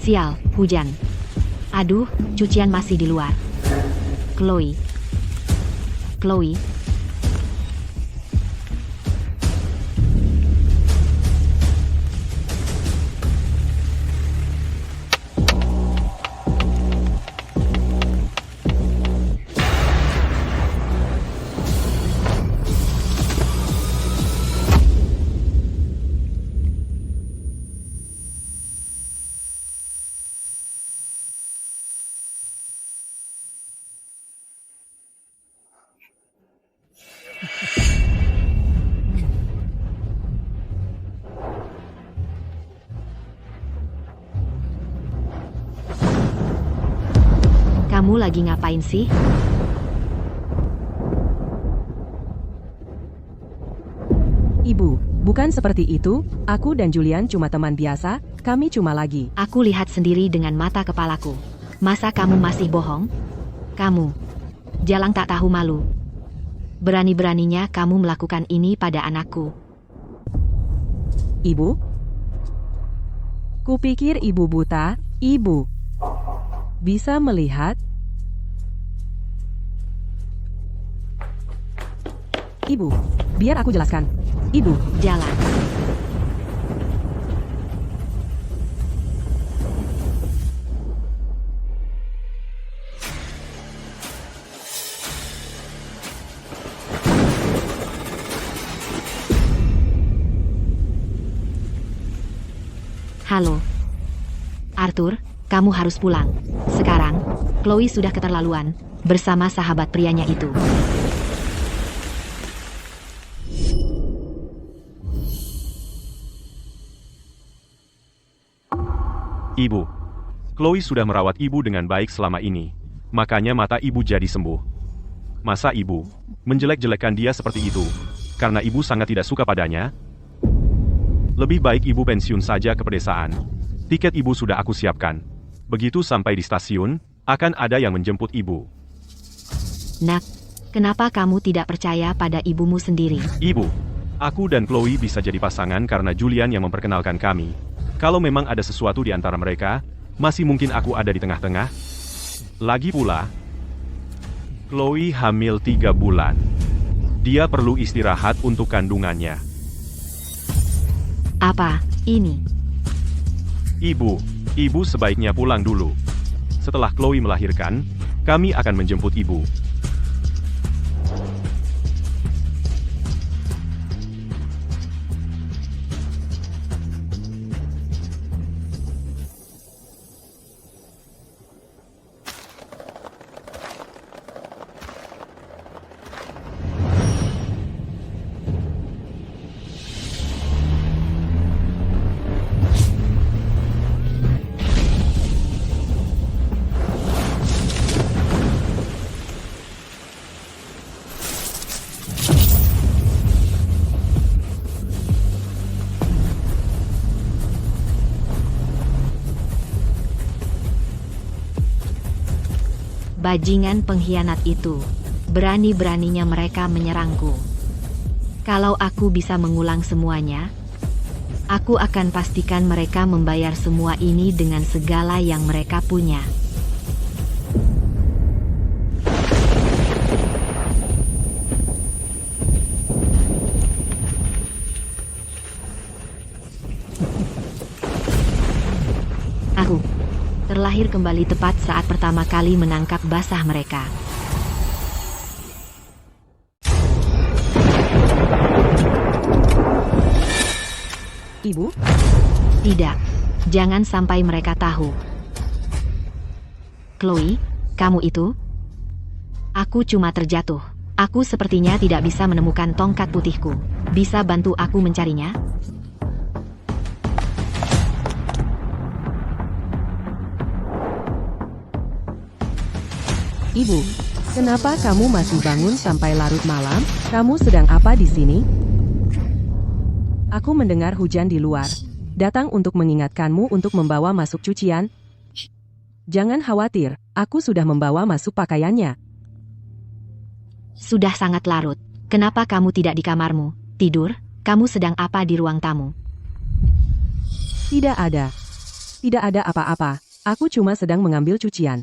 Sial, hujan. Aduh, cucian masih di luar. Chloe. Chloe. Kamu lagi ngapain sih? Ibu, bukan seperti itu. Aku dan Julian cuma teman biasa. Kami cuma lagi. Aku lihat sendiri dengan mata kepalaku. Masa kamu masih bohong? Kamu. Jalang tak tahu malu. Berani-beraninya kamu melakukan ini pada anakku. Ibu? Kupikir ibu buta. Ibu bisa melihat? Ibu, biar aku jelaskan. Ibu, Jalan. Halo. Arthur, kamu harus pulang. Sekarang, Chloe sudah keterlaluan bersama sahabat prianya itu. Ibu, Chloe sudah merawat ibu dengan baik selama ini, makanya mata ibu jadi sembuh. Masa ibu menjelek-jelekan dia seperti itu, karena ibu sangat tidak suka padanya? Lebih baik ibu pensiun saja ke pedesaan. Tiket ibu sudah aku siapkan. Begitu sampai di stasiun, akan ada yang menjemput ibu. Nak, kenapa kamu tidak percaya pada ibumu sendiri? Ibu, aku dan Chloe bisa jadi pasangan karena Julian yang memperkenalkan kami. Kalau memang ada sesuatu di antara mereka, masih mungkin aku ada di tengah-tengah. Lagi pula, Chloe hamil 3 bulan. Dia perlu istirahat untuk kandungannya. Apa ini? Ibu sebaiknya pulang dulu. Setelah Chloe melahirkan, kami akan menjemput ibu. Bajingan pengkhianat itu. Berani-beraninya mereka menyerangku. Kalau aku bisa mengulang semuanya, aku akan pastikan mereka membayar semua ini dengan segala yang mereka punya. Aku terlahir kembali tepat saat pertama kali menangkap basah mereka. Ibu? Tidak, jangan sampai mereka tahu. Chloe, kamu itu? Aku cuma terjatuh. Aku sepertinya tidak bisa menemukan tongkat putihku. Bisa bantu aku mencarinya? Ibu, kenapa kamu masih bangun sampai larut malam? Kamu sedang apa di sini? Aku mendengar hujan di luar. Datang untuk mengingatkanmu untuk membawa masuk cucian. Jangan khawatir, aku sudah membawa masuk pakaiannya. Sudah sangat larut. Kenapa kamu tidak di kamarmu? Tidur? Kamu sedang apa di ruang tamu? Tidak ada. Tidak ada apa-apa. Aku cuma sedang mengambil cucian.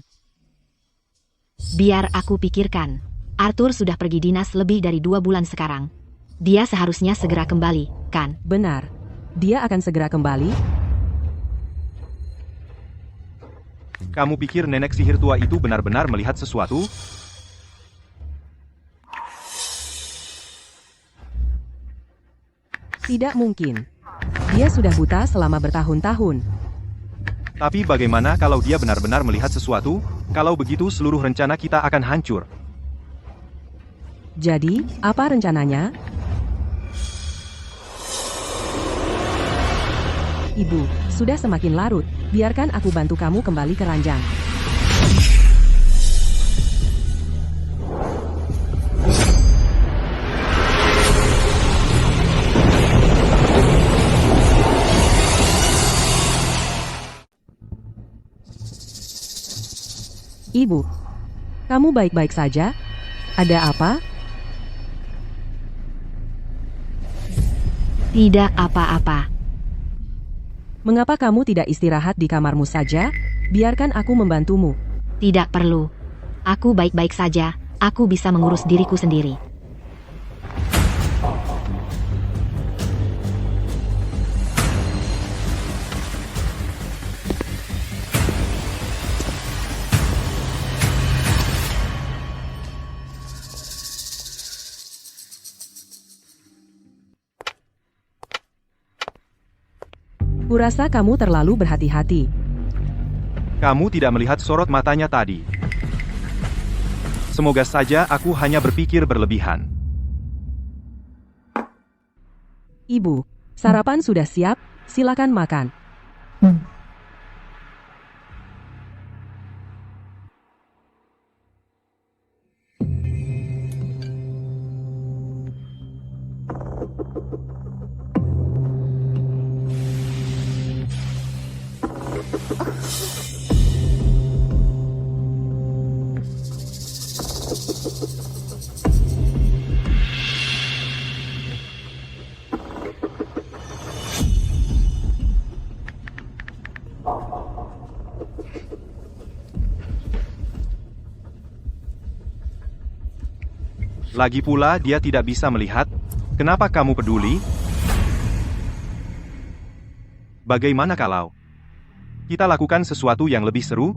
Biar aku pikirkan. Arthur sudah pergi dinas lebih dari 2 bulan sekarang. Dia seharusnya segera kembali, kan? Benar. Dia akan segera kembali. Kamu pikir nenek sihir tua itu benar-benar melihat sesuatu? Tidak mungkin. Dia sudah buta selama bertahun-tahun. Tapi bagaimana kalau dia benar-benar melihat sesuatu? Kalau begitu seluruh rencana kita akan hancur. Jadi, apa rencananya? Ibu, sudah semakin larut. Biarkan aku bantu kamu kembali ke ranjang. Ibu, kamu baik-baik saja? Ada apa? Tidak apa-apa. Mengapa kamu tidak istirahat di kamarmu saja? Biarkan aku membantumu. Tidak perlu. Aku baik-baik saja. Aku bisa mengurus diriku sendiri. Kurasa kamu terlalu berhati-hati. Kamu tidak melihat sorot matanya tadi. Semoga saja aku hanya berpikir berlebihan. Ibu, sarapan sudah siap, silakan makan. Lagi pula dia tidak bisa melihat. Kenapa kamu peduli? Bagaimana kalau kita lakukan sesuatu yang lebih seru?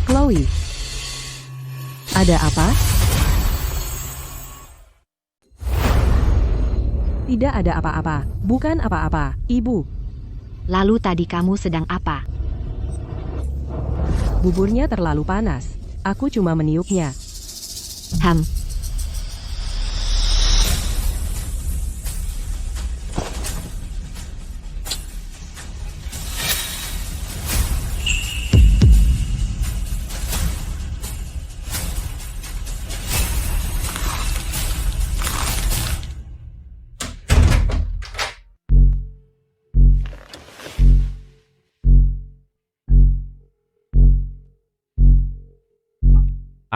Chloe, ada apa? Tidak ada apa-apa, bukan apa-apa, Ibu. Lalu tadi kamu sedang apa? Buburnya terlalu panas. Aku cuma meniupnya. Ham.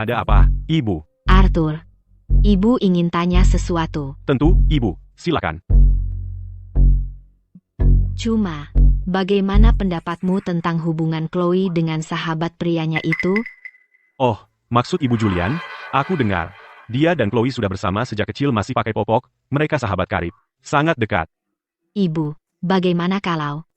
Ada apa, Ibu? Arthur. Ibu ingin tanya sesuatu. Tentu, Ibu. Silakan. Cuma, bagaimana pendapatmu tentang hubungan Chloe dengan sahabat prianya itu? Oh, maksud Ibu Julian? Aku dengar. Dia dan Chloe sudah bersama sejak kecil masih pakai popok. Mereka sahabat karib. Sangat dekat. Ibu, bagaimana kalau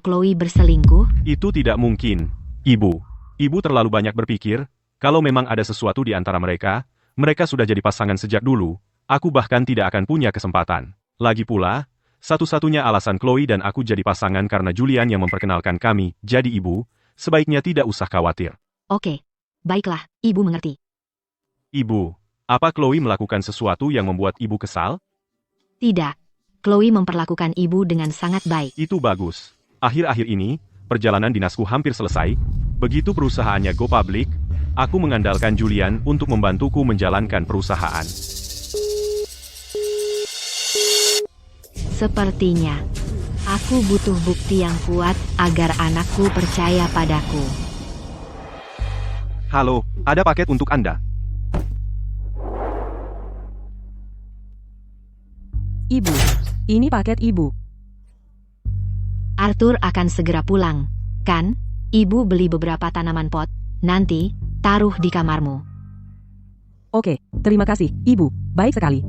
Chloe berselingkuh? Itu tidak mungkin. Ibu. Ibu terlalu banyak berpikir. Kalau memang ada sesuatu di antara mereka, mereka sudah jadi pasangan sejak dulu. Aku bahkan tidak akan punya kesempatan. Lagi pula, satu-satunya alasan Chloe dan aku jadi pasangan karena Julian yang memperkenalkan kami. Jadi Ibu, sebaiknya tidak usah khawatir. Oke. Baiklah, Ibu mengerti. Ibu, apa Chloe melakukan sesuatu yang membuat Ibu kesal? Tidak. Chloe memperlakukan ibu dengan sangat baik. Itu bagus. Akhir-akhir ini, perjalanan dinasku hampir selesai. Begitu perusahaannya go public, aku mengandalkan Julian untuk membantuku menjalankan perusahaan. Sepertinya, aku butuh bukti yang kuat agar anakku percaya padaku. Halo, ada paket untuk Anda. Ibu, ini paket ibu. Arthur akan segera pulang, kan? Ibu beli beberapa tanaman pot, nanti taruh di kamarmu. Oke, terima kasih, ibu. Baik sekali.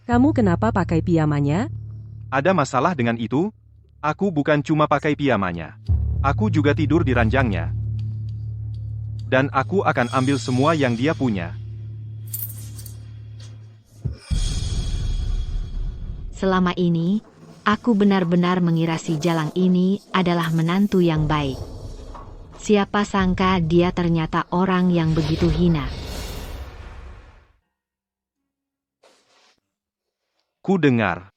Kamu kenapa pakai piyamanya? Ada masalah dengan itu? Aku bukan cuma pakai piyamanya. Aku juga tidur di ranjangnya. Dan aku akan ambil semua yang dia punya. Selama ini, aku benar-benar mengira si Jalang ini adalah menantu yang baik. Siapa sangka dia ternyata orang yang begitu hina. Ku dengar.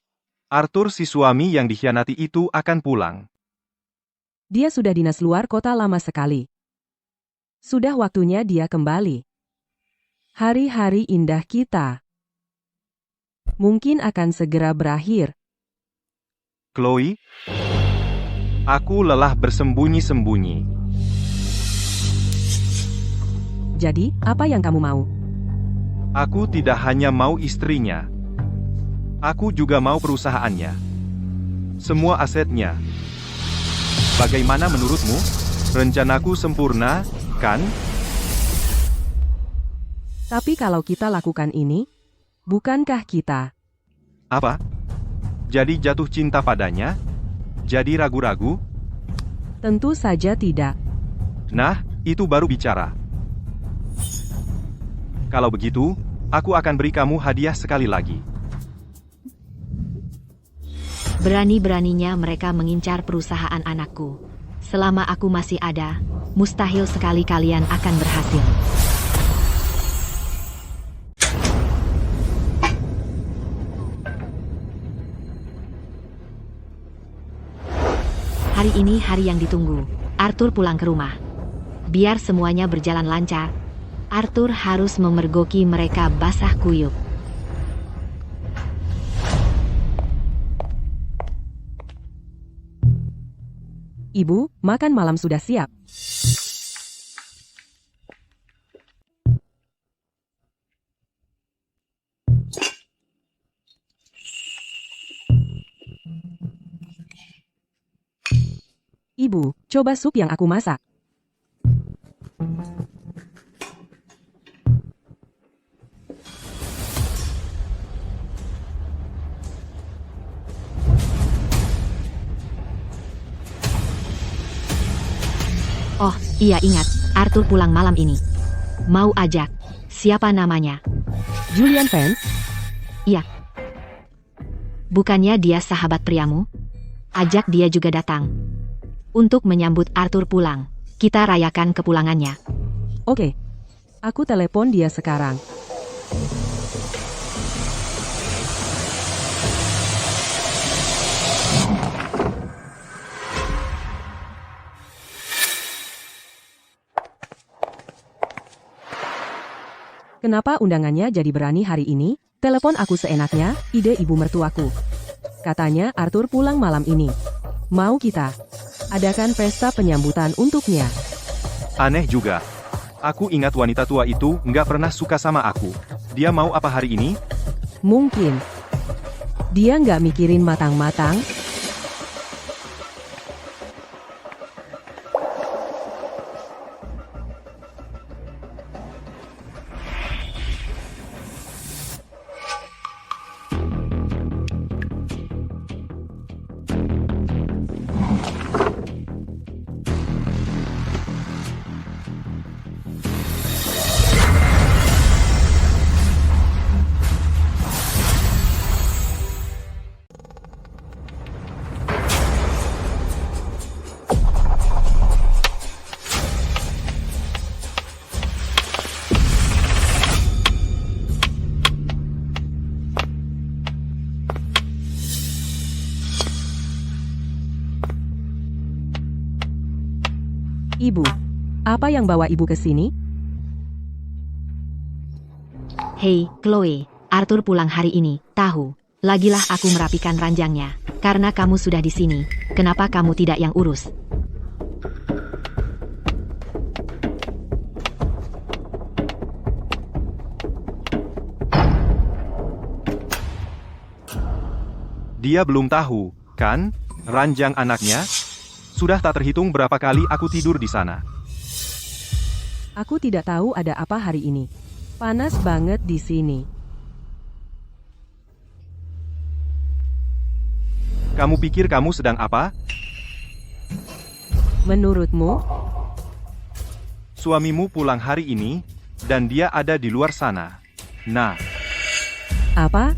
Arthur si suami yang dikhianati itu akan pulang. Dia sudah dinas luar kota lama sekali. Sudah waktunya dia kembali. Hari-hari indah kita mungkin akan segera berakhir. Chloe? Aku lelah bersembunyi-sembunyi. Jadi, apa yang kamu mau? Aku tidak hanya mau istrinya. Aku juga mau perusahaannya. Semua asetnya. Bagaimana menurutmu? Rencanaku sempurna, kan? Tapi kalau kita lakukan ini, bukankah kita Apa? Jadi jatuh cinta padanya? Jadi ragu-ragu? tentu saja tidak? Nah, itu baru bicara. Kalau begitu, aku akan beri kamu hadiah sekali lagi. Berani-beraninya mereka mengincar perusahaan anakku. Selama aku masih ada, mustahil sekali kalian akan berhasil. Hari ini hari yang ditunggu. Arthur pulang ke rumah. Biar semuanya berjalan lancar, Arthur harus memergoki mereka basah kuyup. Ibu, makan malam sudah siap. Ibu, coba sup yang aku masak. Oh, iya ingat, Arthur pulang malam ini. Mau ajak. Siapa namanya? Julian Vance? Iya. Bukannya dia sahabat priamu? Ajak dia juga datang. Untuk menyambut Arthur pulang, kita rayakan kepulangannya. Oke. Aku telepon dia sekarang. Kenapa undangannya jadi berani hari ini? Telepon aku seenaknya, ide ibu mertuaku. Katanya Arthur pulang malam ini. Mau kita adakan pesta penyambutan untuknya. Aneh juga. Aku ingat wanita tua itu nggak pernah suka sama aku. Dia mau apa hari ini? Mungkin dia nggak mikirin matang-matang. Ibu, apa yang bawa ibu ke sini? Hei, Chloe, Arthur pulang hari ini, tahu. Lagilah aku merapikan ranjangnya. Karena kamu sudah di sini, kenapa kamu tidak yang urus? Dia belum tahu, kan? Ranjang anaknya? Sudah tak terhitung berapa kali aku tidur di sana. Aku tidak tahu ada apa hari ini. Panas banget di sini. Kamu pikir kamu sedang apa? Menurutmu? Suamimu pulang hari ini, dan dia ada di luar sana. Nah, Apa?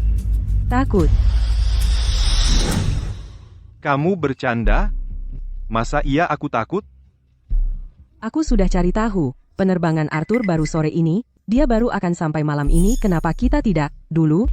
Takut. kamu bercanda? Masa iya aku takut? Aku sudah cari tahu. Penerbangan Arthur baru sore ini. Dia baru akan sampai malam ini. Kenapa kita tidak dulu?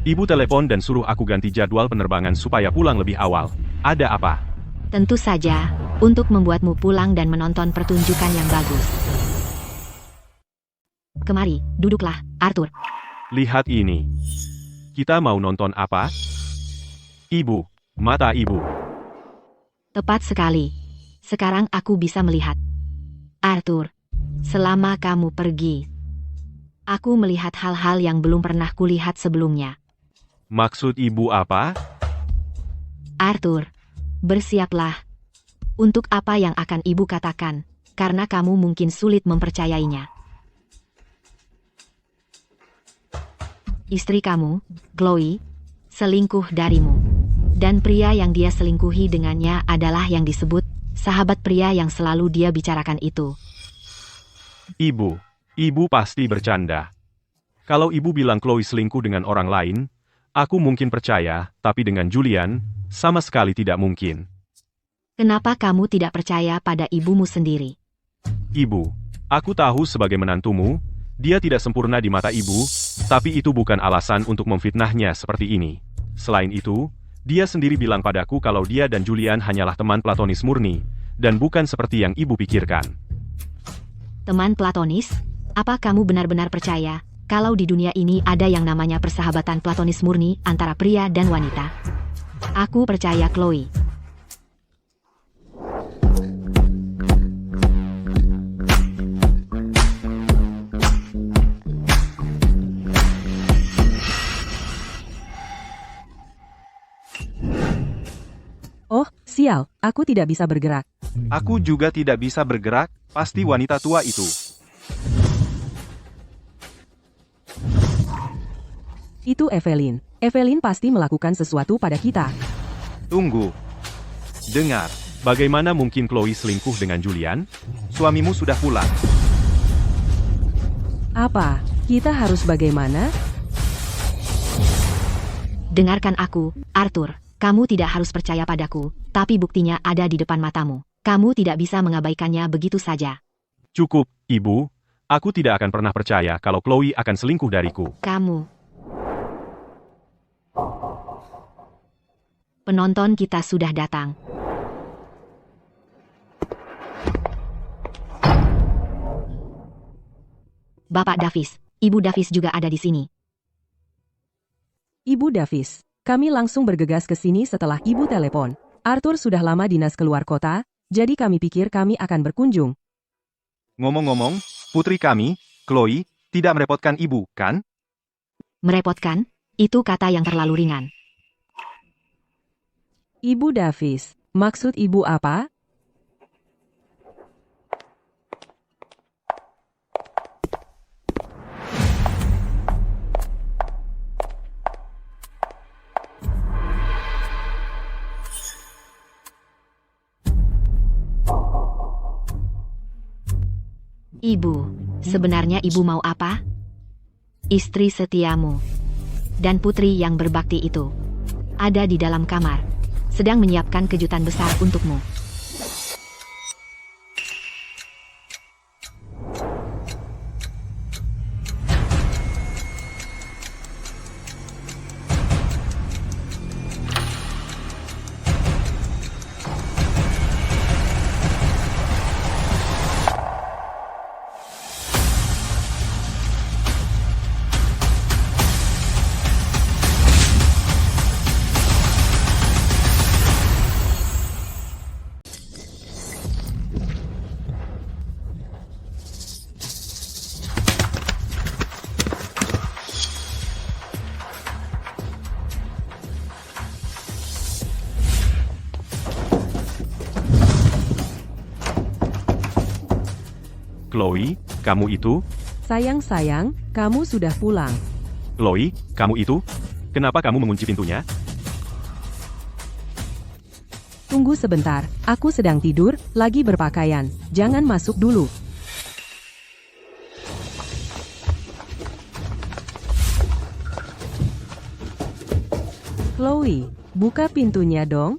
Ibu telepon dan suruh aku ganti jadwal penerbangan supaya pulang lebih awal. Ada apa? Tentu saja, untuk membuatmu pulang dan menonton pertunjukan yang bagus. Kemari, duduklah, Arthur. Lihat ini. Kita mau nonton apa? Ibu, mata ibu. Tepat sekali. Sekarang aku bisa melihat. Arthur, selama kamu pergi, aku melihat hal-hal yang belum pernah kulihat sebelumnya. Maksud ibu apa? Arthur, bersiaplah untuk apa yang akan ibu katakan, karena kamu mungkin sulit mempercayainya. Istri kamu, Chloe, selingkuh darimu. Dan pria yang dia selingkuhi dengannya adalah yang disebut sahabat pria yang selalu dia bicarakan itu. Ibu pasti bercanda. Kalau ibu bilang Chloe selingkuh dengan orang lain, aku mungkin percaya, tapi dengan Julian, sama sekali tidak mungkin. Kenapa kamu tidak percaya pada ibumu sendiri? Ibu, aku tahu sebagai menantumu, dia tidak sempurna di mata ibu, tapi itu bukan alasan untuk memfitnahnya seperti ini. Selain itu, dia sendiri bilang padaku kalau dia dan Julian hanyalah teman platonis murni, dan bukan seperti yang ibu pikirkan. Teman platonis? Apa kamu benar-benar percaya kalau di dunia ini ada yang namanya persahabatan platonis murni antara pria dan wanita? Aku percaya Chloe. Oh, sial. Aku tidak bisa bergerak. Aku juga tidak bisa bergerak, pasti wanita tua itu. Itu Evelyn. Evelyn pasti melakukan sesuatu pada kita. Tunggu. Dengar, bagaimana mungkin Chloe selingkuh dengan Julian? Suamimu sudah pulang. Apa? Kita harus bagaimana? Dengarkan aku, Arthur. Kamu tidak harus percaya padaku, tapi buktinya ada di depan matamu. Kamu tidak bisa mengabaikannya begitu saja. Cukup, Ibu. Aku tidak akan pernah percaya kalau Chloe akan selingkuh dariku. Kamu. Penonton kita sudah datang. Bapak Davis, Ibu Davis juga ada di sini. Ibu Davis. Kami langsung bergegas ke sini setelah ibu telepon. Arthur sudah lama dinas keluar kota, jadi kami pikir kami akan berkunjung. Ngomong-ngomong, putri kami, Chloe, tidak merepotkan ibu, kan? Merepotkan? Itu kata yang terlalu ringan. Ibu Davis, maksud ibu apa? Ibu, sebenarnya ibu mau apa? Istri setiamu dan putri yang berbakti itu ada di dalam kamar, sedang menyiapkan kejutan besar untukmu. Chloe, kamu itu? Sayang, kamu sudah pulang. Chloe, kamu itu? Kenapa kamu mengunci pintunya? Tunggu sebentar, aku sedang tidur, lagi berpakaian. Jangan masuk dulu. Chloe, buka pintunya dong.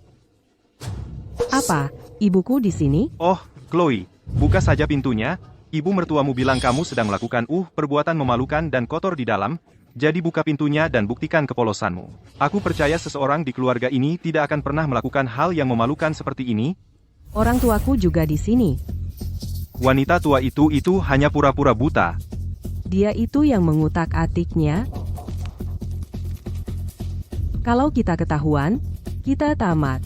Apa? Ibuku di sini? Oh, Chloe, buka saja pintunya. Ibu mertuamu bilang kamu sedang melakukan perbuatan memalukan dan kotor di dalam. Jadi buka pintunya dan buktikan kepolosanmu. Aku percaya seseorang di keluarga ini tidak akan pernah melakukan hal yang memalukan seperti ini. Orang tuaku juga di sini. Wanita tua itu hanya pura-pura buta. Dia itu yang mengutak-atiknya. Kalau kita ketahuan, kita tamat.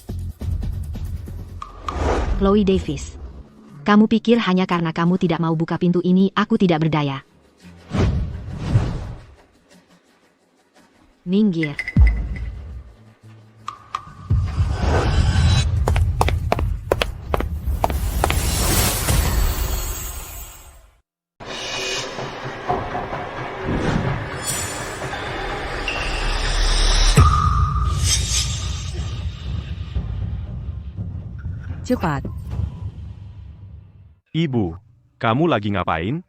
Chloe Davis. Kamu pikir hanya karena kamu tidak mau buka pintu ini, aku tidak berdaya? Minggir. Cepat. Ibu, kamu lagi ngapain?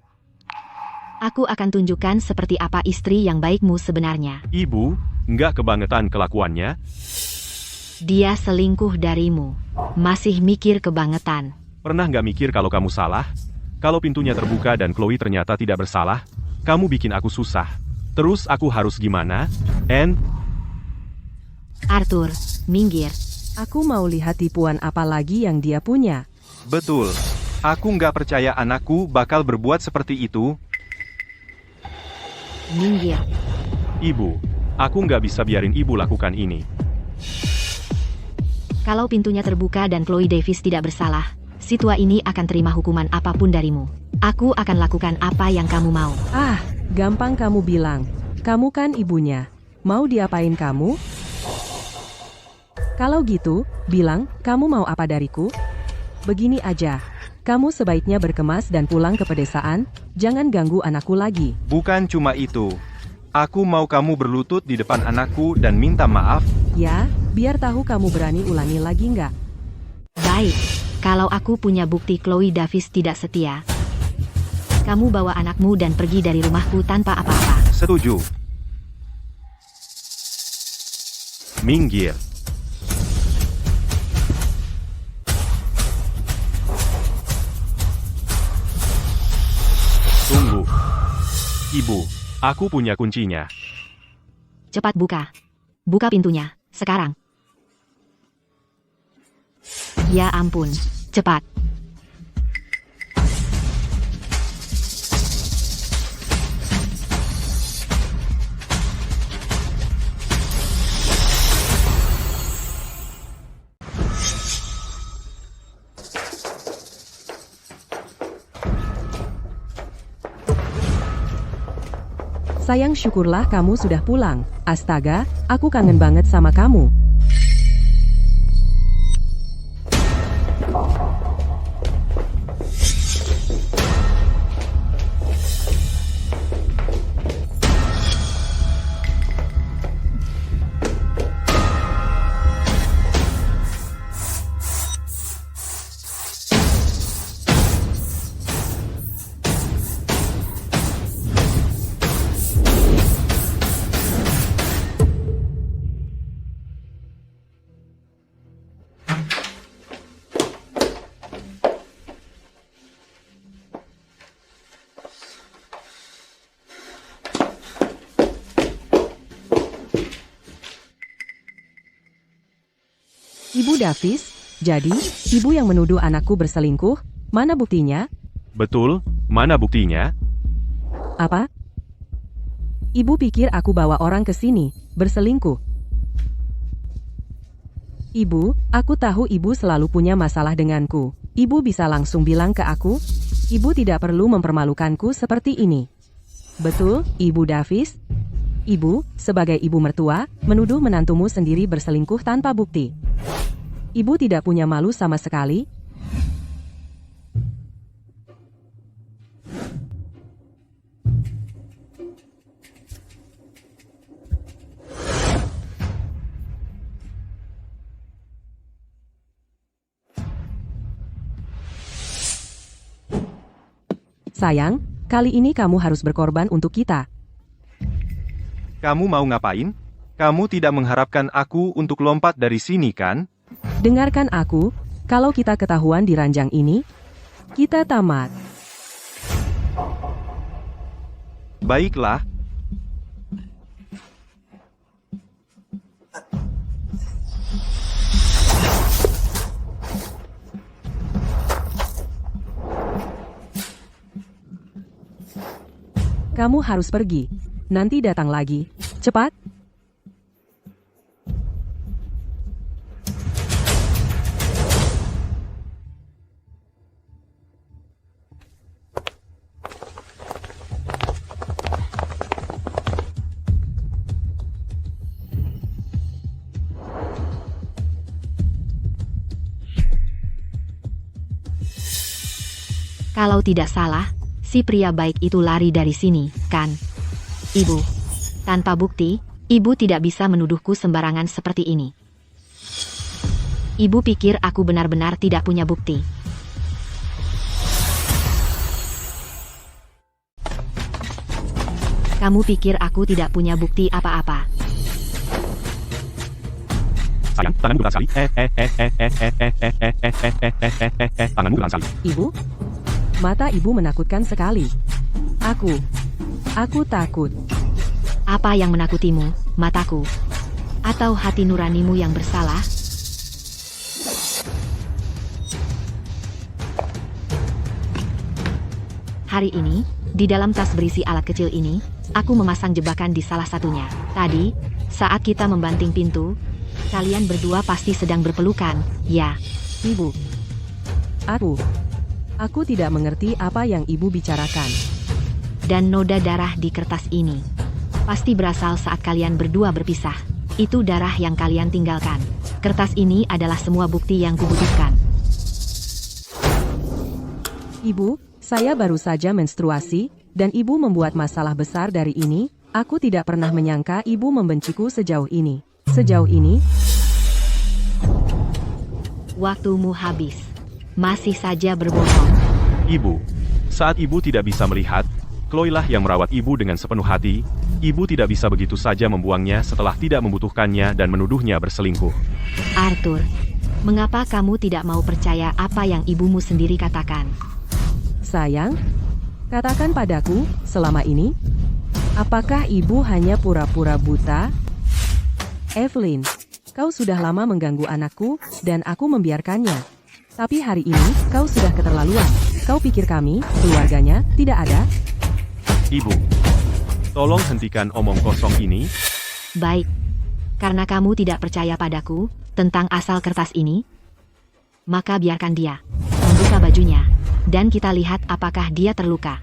Aku akan tunjukkan seperti apa istri yang baikmu sebenarnya. Ibu, nggak kebangetan kelakuannya? Dia selingkuh darimu. Masih mikir kebangetan. Pernah nggak mikir kalau kamu salah? Kalau pintunya terbuka dan Chloe ternyata tidak bersalah, kamu bikin aku susah. Terus aku harus gimana? Arthur, minggir. Aku mau lihat tipuan apa lagi yang dia punya. Betul. Aku nggak percaya anakku bakal berbuat seperti itu. Minggir. Ibu, aku nggak bisa biarin ibu lakukan ini. Kalau pintunya terbuka dan Chloe Davis tidak bersalah, si tua ini akan terima hukuman apapun darimu. Aku akan lakukan apa yang kamu mau. Ah, gampang kamu bilang. Kamu kan ibunya. Mau diapain kamu? Kalau gitu, bilang, kamu mau apa dariku? Begini aja. Kamu sebaiknya berkemas dan pulang ke pedesaan, jangan ganggu anakku lagi. Bukan cuma itu. Aku mau kamu berlutut di depan anakku dan minta maaf. Ya, biar tahu kamu berani ulangi lagi nggak? Baik, kalau aku punya bukti Chloe Davis tidak setia, kamu bawa anakmu dan pergi dari rumahku tanpa apa-apa. Setuju. Minggir. Tunggu. Ibu, aku punya kuncinya. Cepat buka. Buka pintunya, sekarang. Ya ampun, cepat. Sayang, syukurlah kamu sudah pulang. Astaga, aku kangen banget sama kamu. Ibu Davis, jadi, ibu yang menuduh anakku berselingkuh, mana buktinya? Betul, mana buktinya? Apa? Ibu pikir aku bawa orang ke sini, berselingkuh? Ibu, aku tahu ibu selalu punya masalah denganku. Ibu bisa langsung bilang ke aku? Ibu tidak perlu mempermalukanku seperti ini. Betul, Ibu Davis? Ibu, sebagai ibu mertua, menuduh menantumu sendiri berselingkuh tanpa bukti. Ibu tidak punya malu sama sekali? Sayang, kali ini kamu harus berkorban untuk kita. Kamu mau ngapain? Kamu tidak mengharapkan aku untuk lompat dari sini kan? Dengarkan aku, kalau kita ketahuan di ranjang ini, kita tamat. Baiklah. Kamu harus pergi. Nanti datang lagi. Cepat. Kalau tidak salah, si pria baik itu lari dari sini, kan? Ibu, tanpa bukti, ibu tidak bisa menuduhku sembarangan seperti ini. Ibu pikir aku benar-benar tidak punya bukti. Kamu pikir aku tidak punya bukti apa-apa? Sayang, tanganmu gerak sekali. Tanganmu gerak sekali. Ibu? Mata ibu menakutkan sekali. Aku takut. Apa yang menakutimu, mataku? Atau hati nuranimu yang bersalah? Hari ini, di dalam tas berisi alat kecil ini, aku memasang jebakan di salah satunya. Tadi, saat kita membanting pintu, kalian berdua pasti sedang berpelukan, ya? Ibu. Aku tidak mengerti apa yang ibu bicarakan. Dan noda darah di kertas ini pasti berasal saat kalian berdua berpisah. Itu darah yang kalian tinggalkan. Kertas ini adalah semua bukti yang kubutuhkan. Ibu, saya baru saja menstruasi, dan ibu membuat masalah besar dari ini. Aku tidak pernah menyangka ibu membenciku sejauh ini. Sejauh ini, Waktumu habis. Masih saja berbohong. Ibu, saat ibu tidak bisa melihat, Chloe lah yang merawat ibu dengan sepenuh hati. Ibu tidak bisa begitu saja membuangnya setelah tidak membutuhkannya dan menuduhnya berselingkuh. Arthur, mengapa kamu tidak mau percaya apa yang ibumu sendiri katakan? sayang, katakan padaku, selama ini, apakah ibu hanya pura-pura buta? Evelyn, kau sudah lama mengganggu anakku, dan aku membiarkannya. Tapi hari ini, kau sudah keterlaluan. Kau pikir kami, keluarganya, tidak ada? Ibu, tolong hentikan omong kosong ini. Baik, karena kamu tidak percaya padaku tentang asal kertas ini, maka biarkan dia membuka bajunya, dan kita lihat apakah dia terluka.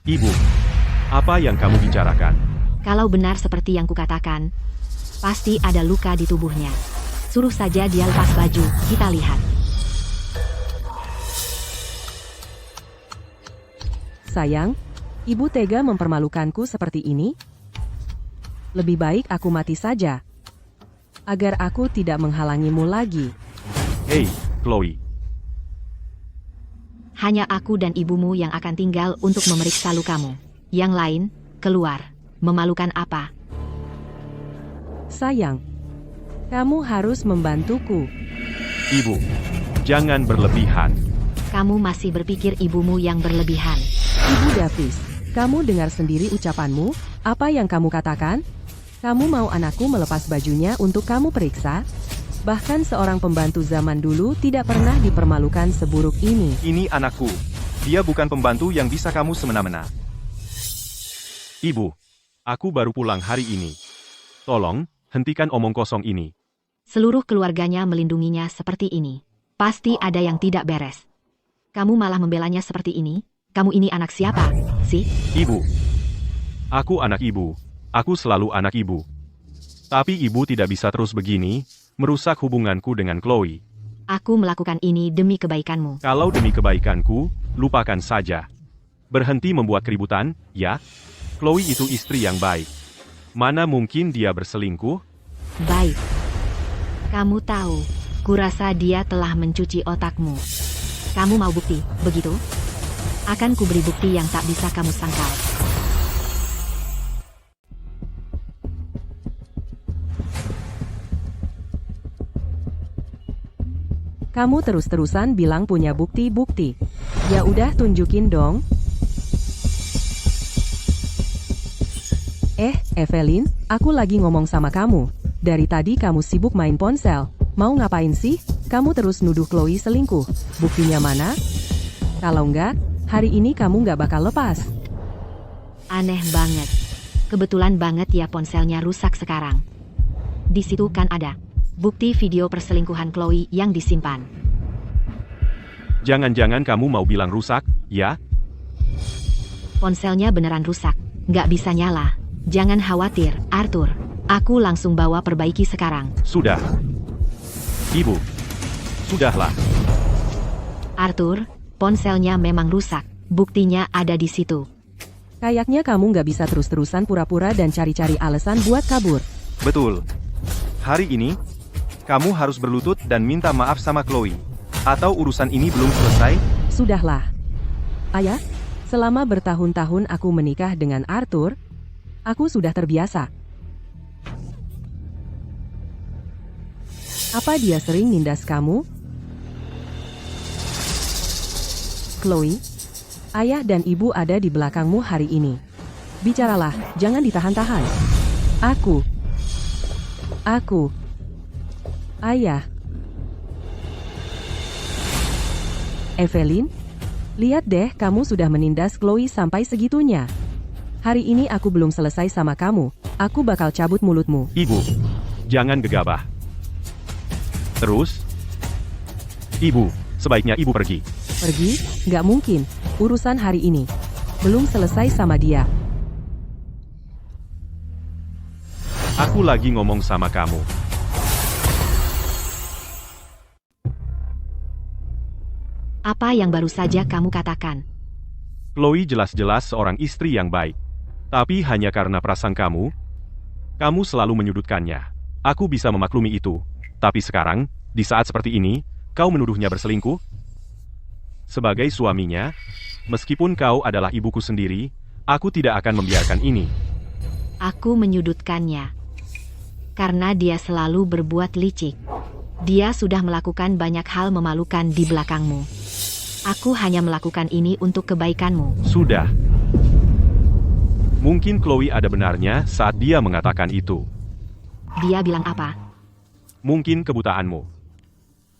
Ibu, apa yang kamu bicarakan? Kalau benar seperti yang kukatakan, pasti ada luka di tubuhnya. Suruh saja dia lepas baju, kita lihat. Sayang, ibu tega mempermalukanku seperti ini? Lebih baik aku mati saja, agar aku tidak menghalangimu lagi. Hei, Chloe. Hanya aku dan ibumu yang akan tinggal untuk memeriksa lukamu. Yang lain, keluar. Memalukan apa? Sayang, kamu harus membantuku. Ibu, jangan berlebihan. Kamu masih berpikir ibumu yang berlebihan. Ibu Davis, kamu dengar sendiri ucapanmu? Apa yang kamu katakan? Kamu mau anakku melepas bajunya untuk kamu periksa? Bahkan seorang pembantu zaman dulu tidak pernah dipermalukan seburuk ini. Ini anakku. Dia bukan pembantu yang bisa kamu semena-mena. Ibu, aku baru pulang hari ini. Tolong, hentikan omong kosong ini. Seluruh keluarganya melindunginya seperti ini. Pasti ada yang tidak beres. Kamu malah membelanya seperti ini? Kamu ini anak siapa, sih? Ibu. Aku anak ibu. Aku selalu anak ibu. Tapi ibu tidak bisa terus begini, merusak hubunganku dengan Chloe. Aku melakukan ini demi kebaikanmu. Kalau demi kebaikanku, lupakan saja. Berhenti membuat keributan, ya? Chloe itu istri yang baik. Mana mungkin dia berselingkuh? Baik. Kamu tahu, Aku rasa dia telah mencuci otakmu. Kamu mau bukti, begitu? Akan kuberi bukti yang tak bisa kamu sangkal. Kamu terus-terusan bilang punya bukti-bukti. Ya udah tunjukin dong. Evelyn, aku lagi ngomong sama kamu. Dari tadi kamu sibuk main ponsel. Mau ngapain sih? Kamu terus nuduh Chloe selingkuh. Buktinya mana? Kalau enggak, hari ini kamu nggak bakal lepas. Aneh banget. Kebetulan banget ya ponselnya rusak sekarang. Di situ kan ada bukti video perselingkuhan Chloe yang disimpan. Jangan-jangan kamu mau bilang rusak, ya? Ponselnya beneran rusak. Nggak bisa nyala. Jangan khawatir, Arthur. Aku langsung bawa perbaiki sekarang. Sudah. Ibu. Sudahlah. Arthur, ponselnya memang rusak. Buktinya ada di situ. Kayaknya kamu nggak bisa terus-terusan pura-pura dan cari-cari alasan buat kabur. Betul. Hari ini, kamu harus berlutut dan minta maaf sama Chloe. Atau urusan ini belum selesai? Sudahlah. Ayah, selama bertahun-tahun aku menikah dengan Arthur, aku sudah terbiasa. Apa dia sering nindas kamu? Chloe, ayah dan ibu ada di belakangmu hari ini. Bicaralah, jangan ditahan-tahan. Aku. Ayah. Evelyn, lihat deh kamu sudah menindas Chloe sampai segitunya. Hari ini aku belum selesai sama kamu. Aku bakal cabut mulutmu. Ibu. Jangan gegabah. Terus? Ibu, sebaiknya ibu pergi. Pergi? Nggak mungkin. Urusan hari ini belum selesai sama dia. Aku lagi ngomong sama kamu. Apa yang baru saja kamu katakan? Chloe jelas-jelas seorang istri yang baik. Tapi hanya karena perasaan kamu selalu menyudutkannya. Aku bisa memaklumi itu. Tapi sekarang, di saat seperti ini, kau menuduhnya berselingkuh? Sebagai suaminya, meskipun kau adalah ibuku sendiri, aku tidak akan membiarkan ini. Aku menyudutkannya. Karena dia selalu berbuat licik. Dia sudah melakukan banyak hal memalukan di belakangmu. Aku hanya melakukan ini untuk kebaikanmu. Sudah. Mungkin Chloe ada benarnya saat dia mengatakan itu. Dia bilang apa? Mungkin kebutaanmu.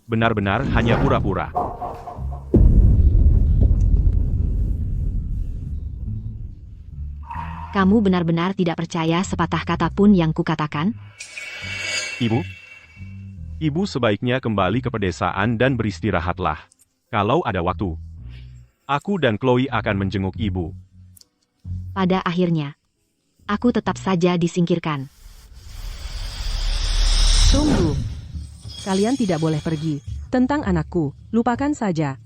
Benar-benar hanya pura-pura. Kamu benar-benar tidak percaya sepatah kata pun yang kukatakan? Ibu sebaiknya kembali ke pedesaan dan beristirahatlah. Kalau ada waktu, aku dan Chloe akan menjenguk ibu. Pada akhirnya, aku tetap saja disingkirkan. Tunggu. Kalian tidak boleh pergi. Tentang anakku, lupakan saja.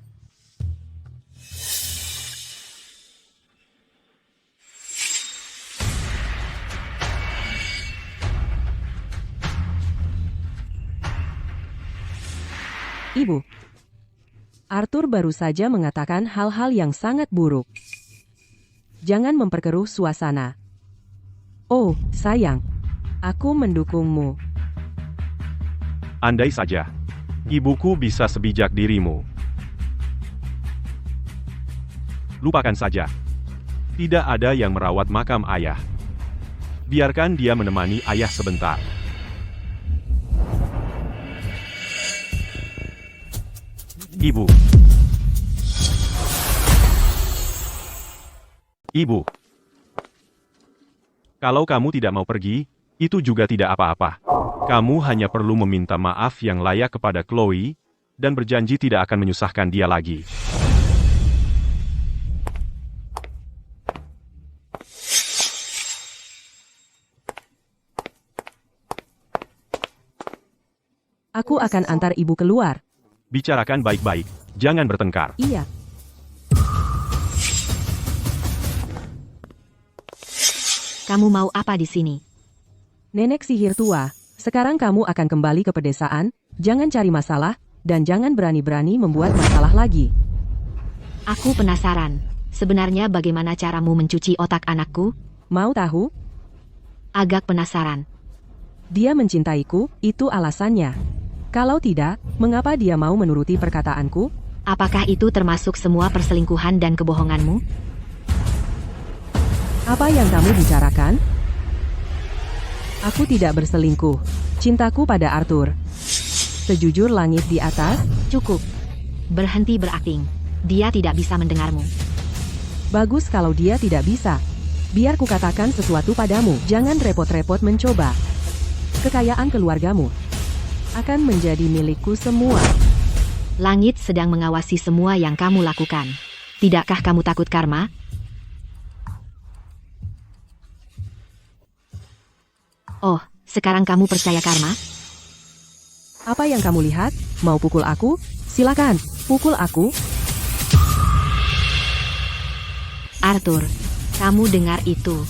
Ibu, Arthur baru saja mengatakan hal-hal yang sangat buruk. Jangan memperkeruh suasana. Oh, sayang. Aku mendukungmu. Andai saja, ibuku bisa sebijak dirimu. Lupakan saja. Tidak ada yang merawat makam ayah. Biarkan dia menemani ayah sebentar. Ibu. Kalau kamu tidak mau pergi, itu juga tidak apa-apa. Kamu hanya perlu meminta maaf yang layak kepada Chloe, dan berjanji tidak akan menyusahkan dia lagi. Aku akan antar ibu keluar. Bicarakan baik-baik, jangan bertengkar. Iya. Kamu mau apa di sini? Nenek sihir tua, Sekarang kamu akan kembali ke pedesaan, jangan cari masalah, dan jangan berani-berani membuat masalah lagi. Aku penasaran. Sebenarnya bagaimana caramu mencuci otak anakku? Mau tahu? Agak penasaran. Dia mencintaiku, itu alasannya. Kalau tidak, mengapa dia mau menuruti perkataanku? Apakah itu termasuk semua perselingkuhan dan kebohonganmu? Apa yang kamu bicarakan? Aku tidak berselingkuh. Cintaku pada Arthur. Sejujur langit di atas, Cukup. Berhenti berakting. Dia tidak bisa mendengarmu. bagus kalau dia tidak bisa. Biar kukatakan sesuatu padamu, jangan repot-repot mencoba. Kekayaan keluargamu akan menjadi milikku semua. Langit sedang mengawasi semua yang kamu lakukan. Tidakkah kamu takut karma? Oh, sekarang kamu percaya karma? Apa yang kamu lihat? Mau pukul aku? Silakan, pukul aku. Arthur, kamu dengar itu?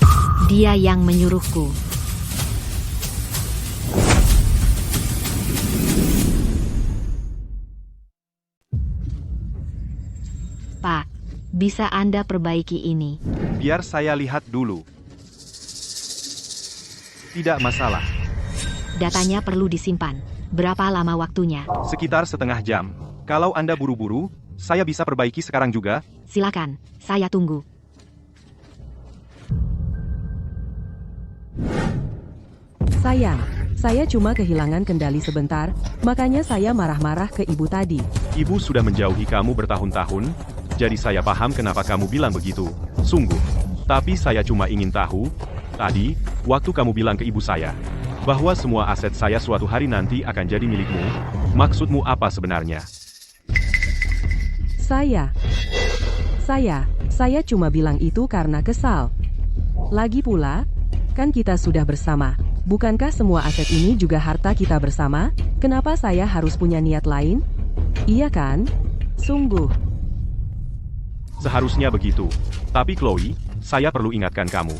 Dia yang menyuruhku. Pak, bisa Anda perbaiki ini? Biar saya lihat dulu. Tidak masalah. Datanya perlu disimpan. Berapa lama waktunya? Sekitar setengah jam. Kalau Anda buru-buru, saya bisa perbaiki sekarang juga. Silakan, saya tunggu. Sayang, saya cuma kehilangan kendali sebentar, makanya saya marah-marah ke ibu tadi. Ibu sudah menjauhi kamu bertahun-tahun, jadi saya paham kenapa kamu bilang begitu. Sungguh. Tapi saya cuma ingin tahu, tadi, waktu kamu bilang ke ibu saya, bahwa semua aset saya suatu hari nanti akan jadi milikmu, maksudmu apa sebenarnya? Saya cuma bilang itu karena kesal. Lagi pula, kan kita sudah bersama. Bukankah semua aset ini juga harta kita bersama? Kenapa saya harus punya niat lain? Iya kan? Sungguh. Seharusnya begitu. Tapi Chloe, saya perlu ingatkan kamu.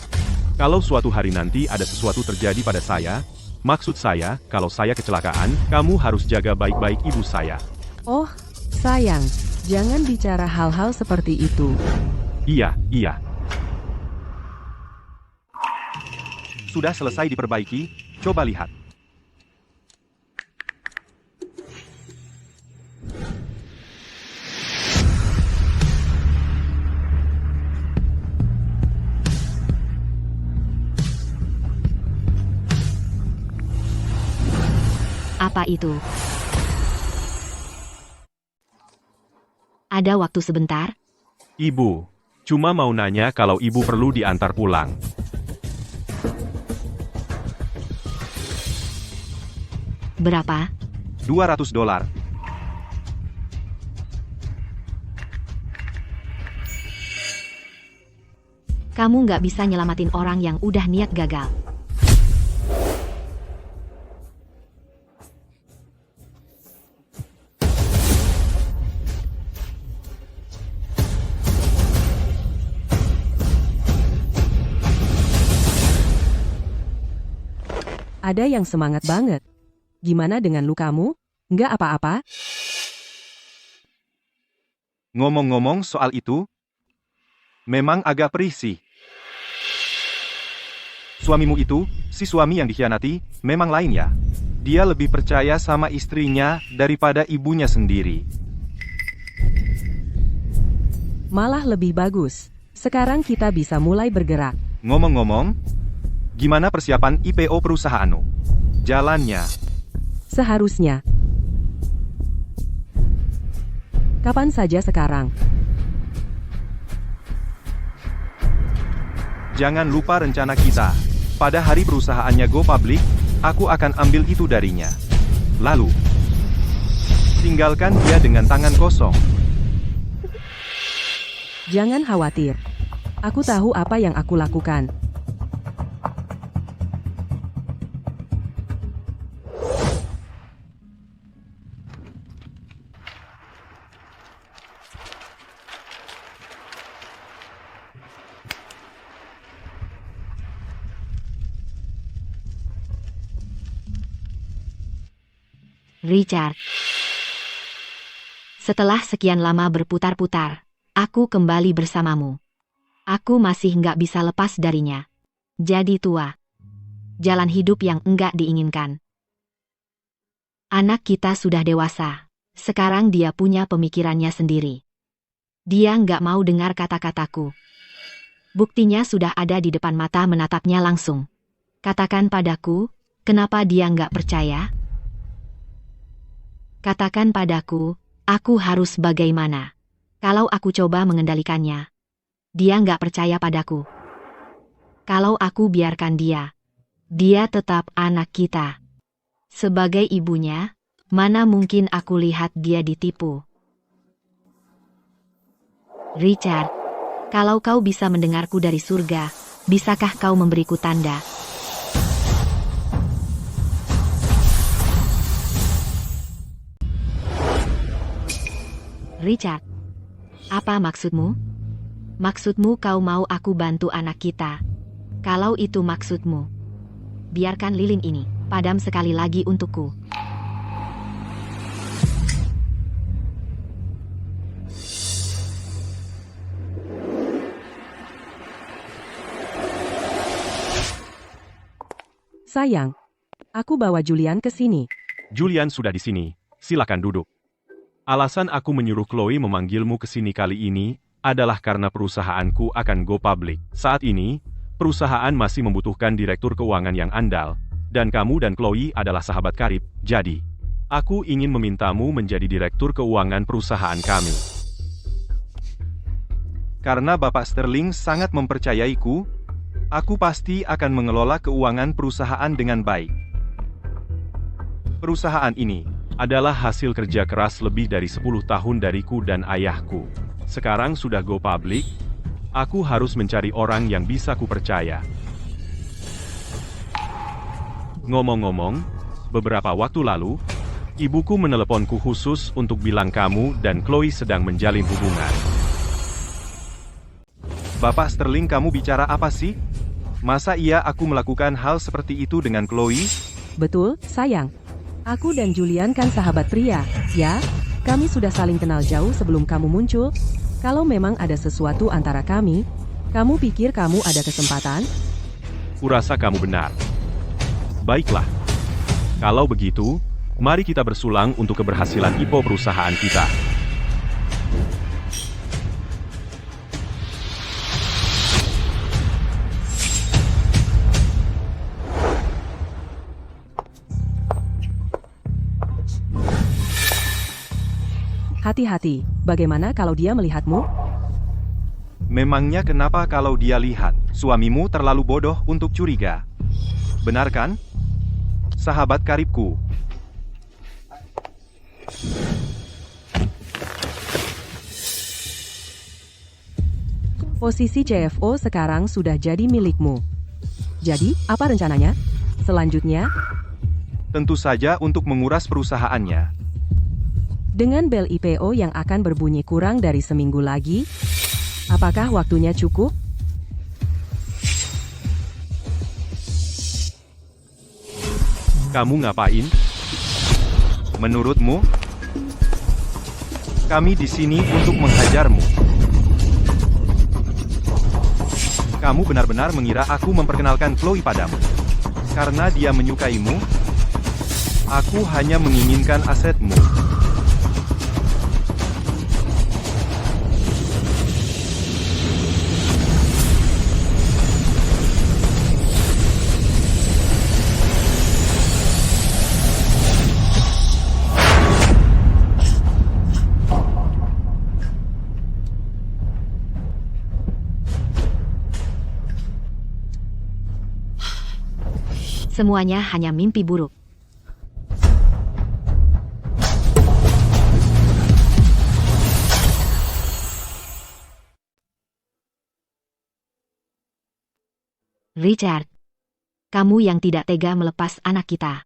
Kalau suatu hari nanti ada sesuatu terjadi pada saya, maksud saya, kalau saya kecelakaan, kamu harus jaga baik-baik ibu saya. Oh, sayang, jangan bicara hal-hal seperti itu. Iya. Sudah selesai diperbaiki, coba lihat. Apa itu? Ada waktu sebentar? Ibu, cuma mau nanya kalau ibu perlu diantar pulang. Berapa? $200. Kamu nggak bisa nyelamatin orang yang udah niat gagal. Ada yang semangat banget. Gimana dengan lukamu? Nggak apa-apa? Ngomong-ngomong soal itu, memang agak perih sih. Suamimu itu, si suami yang dikhianati, memang lain ya. Dia lebih percaya sama istrinya daripada ibunya sendiri. Malah lebih bagus. Sekarang kita bisa mulai bergerak. Ngomong-ngomong, gimana persiapan IPO perusahaanmu? Jalannya. Seharusnya. Kapan saja sekarang. Jangan lupa rencana kita. Pada hari perusahaannya go public, aku akan ambil itu darinya. Lalu, tinggalkan dia dengan tangan kosong. Jangan khawatir. Aku tahu apa yang aku lakukan. Richard. Setelah sekian lama berputar-putar, aku kembali bersamamu. Aku masih nggak bisa lepas darinya. Jadi tua. Jalan hidup yang enggak diinginkan. Anak kita sudah dewasa. Sekarang dia punya pemikirannya sendiri. Dia nggak mau dengar kata-kataku. Buktinya sudah ada di depan mata menatapnya langsung. Katakan padaku, kenapa dia nggak percaya? Katakan padaku, aku harus bagaimana? Kalau aku coba mengendalikannya, dia nggak percaya padaku. Kalau aku biarkan dia tetap anak kita. Sebagai ibunya, mana mungkin aku lihat dia ditipu. Richard, kalau kau bisa mendengarku dari surga, bisakah kau memberiku tanda? Richard, apa maksudmu? Maksudmu kau mau aku bantu anak kita? Kalau itu maksudmu, biarkan lilin ini padam sekali lagi untukku. Sayang, aku bawa Julian ke sini. Julian sudah di sini, silakan duduk. Alasan aku menyuruh Chloe memanggilmu ke sini kali ini adalah karena perusahaanku akan go public. Saat ini, perusahaan masih membutuhkan direktur keuangan yang andal, dan kamu dan Chloe adalah sahabat karib, jadi aku ingin memintamu menjadi direktur keuangan perusahaan kami. Karena Bapak Sterling sangat mempercayaiku, aku pasti akan mengelola keuangan perusahaan dengan baik. Perusahaan ini adalah hasil kerja keras lebih dari 10 tahun dariku dan ayahku. Sekarang sudah go public, aku harus mencari orang yang bisa kupercaya. Ngomong-ngomong, beberapa waktu lalu, ibuku meneleponku khusus untuk bilang kamu dan Chloe sedang menjalin hubungan. Bapak Sterling, kamu bicara apa sih? Masa iya aku melakukan hal seperti itu dengan Chloe? Betul, sayang. Aku dan Julian kan sahabat pria, ya? Kami sudah saling kenal jauh sebelum kamu muncul. Kalau memang ada sesuatu antara kami, kamu pikir kamu ada kesempatan? Kurasa kamu benar. Baiklah. Kalau begitu, mari kita bersulang untuk keberhasilan IPO perusahaan kita. Hati-hati, bagaimana kalau dia melihatmu? Memangnya kenapa kalau dia lihat, suamimu terlalu bodoh untuk curiga? Benar kan? Sahabat karibku. Posisi CFO sekarang sudah jadi milikmu. Jadi, apa rencananya? Selanjutnya, Tentu saja untuk menguras perusahaannya. dengan bel IPO yang akan berbunyi kurang dari seminggu lagi, apakah waktunya cukup? Kamu ngapain? Menurutmu? Kami di sini untuk menghajarmu. Kamu benar-benar mengira aku memperkenalkan Chloe padamu. Karena dia menyukaimu, aku hanya menginginkan asetmu. Semuanya hanya mimpi buruk. Richard, kamu yang tidak tega melepas anak kita.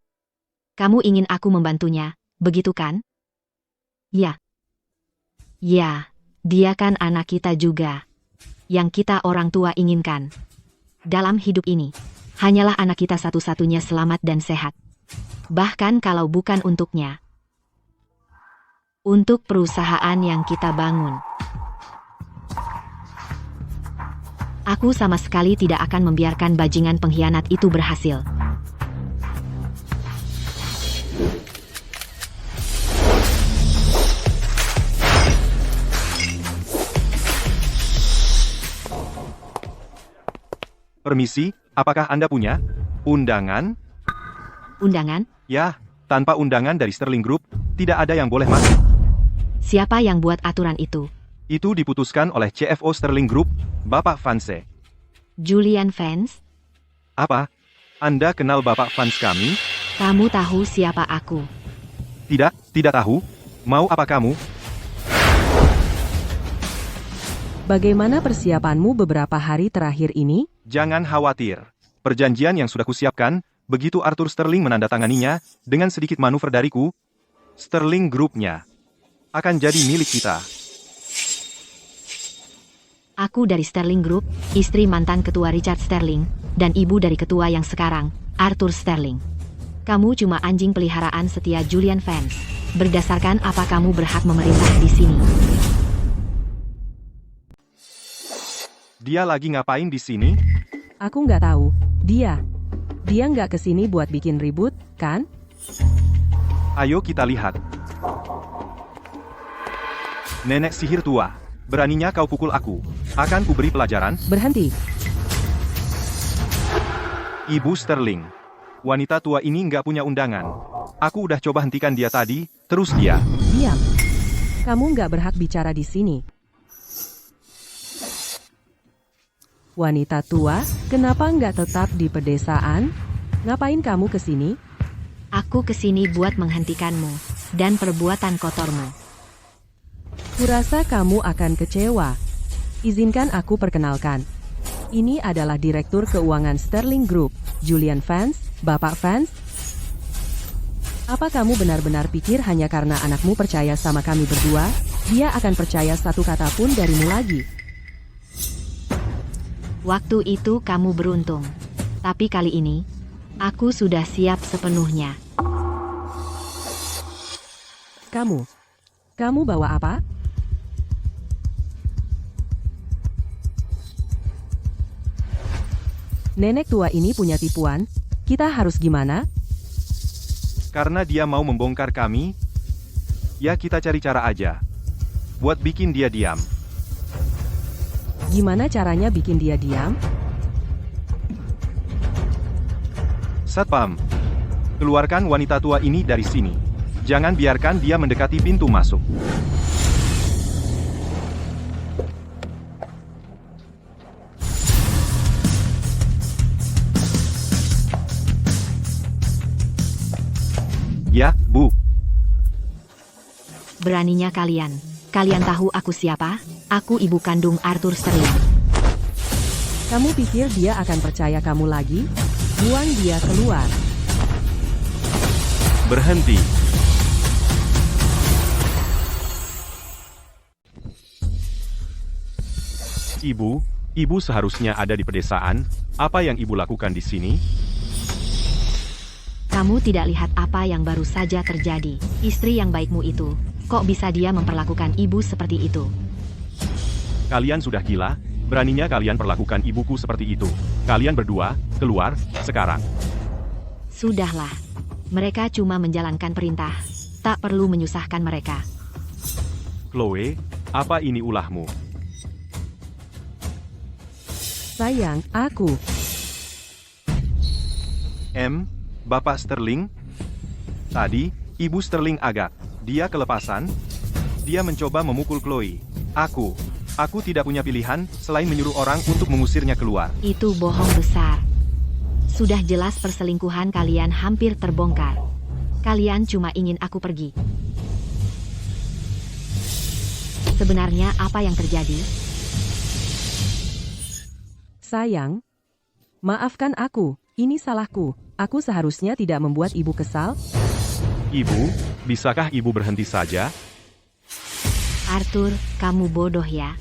Kamu ingin aku membantunya, begitu kan? Ya. Ya, dia kan anak kita juga. Yang kita orang tua inginkan. Dalam hidup ini, hanyalah anak kita satu-satunya selamat dan sehat. Bahkan kalau bukan untuknya, untuk perusahaan yang kita bangun. Aku sama sekali tidak akan membiarkan bajingan pengkhianat itu berhasil. Permisi, apakah Anda punya undangan? Undangan? Ya, tanpa undangan dari Sterling Group, tidak ada yang boleh masuk. Siapa yang buat aturan itu? Itu diputuskan oleh CFO Sterling Group, Bapak Vance. Julian Vance? Apa? Anda kenal Bapak Vance kami? Kamu tahu siapa aku? Tidak tahu. Mau apa kamu? Bagaimana persiapanmu beberapa hari terakhir ini? Jangan khawatir. Perjanjian yang sudah kusiapkan, begitu Arthur Sterling menandatanganinya, dengan sedikit manuver dariku, Sterling Group-nya akan jadi milik kita. Aku dari Sterling Group, istri mantan ketua Richard Sterling, dan ibu dari ketua yang sekarang, Arthur Sterling. Kamu cuma anjing peliharaan setia Julian Vance. Berdasarkan apa kamu berhak memerintah di sini? Dia lagi ngapain di sini? Aku nggak tahu. Dia nggak kesini buat bikin ribut, kan? Ayo kita lihat. Nenek sihir tua, beraninya kau pukul aku. Akan kuberi pelajaran. Berhenti. Ibu Sterling. Wanita tua ini nggak punya undangan. Aku udah coba hentikan dia tadi, terus dia. Diam. Kamu nggak berhak bicara di sini. Wanita tua, kenapa nggak tetap di pedesaan? Ngapain kamu kesini? Aku kesini buat menghentikanmu, dan perbuatan kotormu. Kurasa kamu akan kecewa. Izinkan aku perkenalkan. Ini adalah Direktur Keuangan Sterling Group, Julian Vance, Bapak Vance. Apa kamu benar-benar pikir hanya karena anakmu percaya sama kami berdua, dia akan percaya satu kata pun darimu lagi? Waktu itu kamu beruntung. Tapi kali ini, aku sudah siap sepenuhnya. Kamu bawa apa? Nenek tua ini punya tipuan, kita harus gimana? Karena dia mau membongkar kami, ya kita cari cara aja. Buat bikin dia diam. Gimana caranya bikin dia diam? Satpam, keluarkan wanita tua ini dari sini. Jangan biarkan dia mendekati pintu masuk. Ya, Bu. Beraninya kalian. Kalian tahu aku siapa? Aku ibu kandung Arthur Sterling. Kamu pikir dia akan percaya kamu lagi? Buang dia keluar. Berhenti. Ibu seharusnya ada di pedesaan. Apa yang ibu lakukan di sini? Kamu tidak lihat apa yang baru saja terjadi. Istri yang baikmu itu, kok bisa dia memperlakukan ibu seperti itu? Kalian sudah gila? Beraninya kalian perlakukan ibuku seperti itu. Kalian berdua, keluar, sekarang. Sudahlah. Mereka cuma menjalankan perintah. Tak perlu menyusahkan mereka. Chloe, apa ini ulahmu? Sayang, aku. Bapak Sterling? Tadi, Ibu Sterling agak. Dia kelepasan. Dia mencoba memukul Chloe. Aku tidak punya pilihan selain menyuruh orang untuk mengusirnya keluar. Itu bohong besar. Sudah jelas perselingkuhan kalian hampir terbongkar. Kalian cuma ingin aku pergi. Sebenarnya apa yang terjadi? Sayang, maafkan aku. Ini salahku. Aku seharusnya tidak membuat ibu kesal. Ibu, bisakah ibu berhenti saja? Arthur, kamu bodoh ya.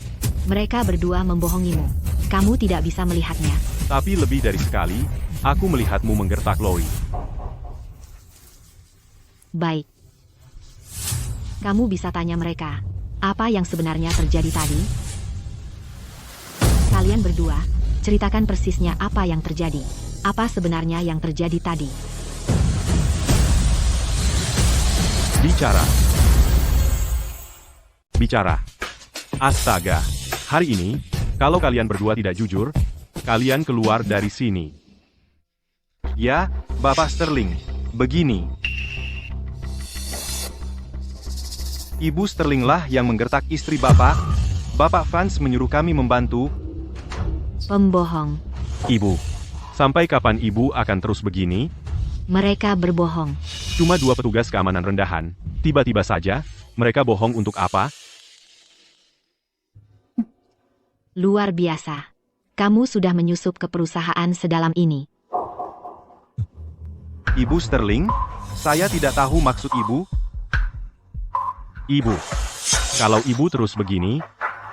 Mereka berdua membohongimu. Kamu tidak bisa melihatnya. Tapi lebih dari sekali, aku melihatmu menggertak Chloe. Baik. Kamu bisa tanya mereka, apa yang sebenarnya terjadi tadi? Kalian berdua, ceritakan persisnya apa yang terjadi. Apa sebenarnya yang terjadi tadi? Bicara. Astaga. Hari ini, kalau kalian berdua tidak jujur, kalian keluar dari sini. Ya, Bapak Sterling. Begini. Ibu Sterlinglah yang menggertak istri Bapak. Bapak Franz menyuruh kami membantu. Pembohong. Ibu, sampai kapan ibu akan terus begini? Mereka berbohong. Cuma 2 petugas keamanan rendahan. Tiba-tiba saja, mereka bohong untuk apa? Luar biasa. Kamu sudah menyusup ke perusahaan sedalam ini. Ibu Sterling, saya tidak tahu maksud ibu. Ibu, kalau ibu terus begini,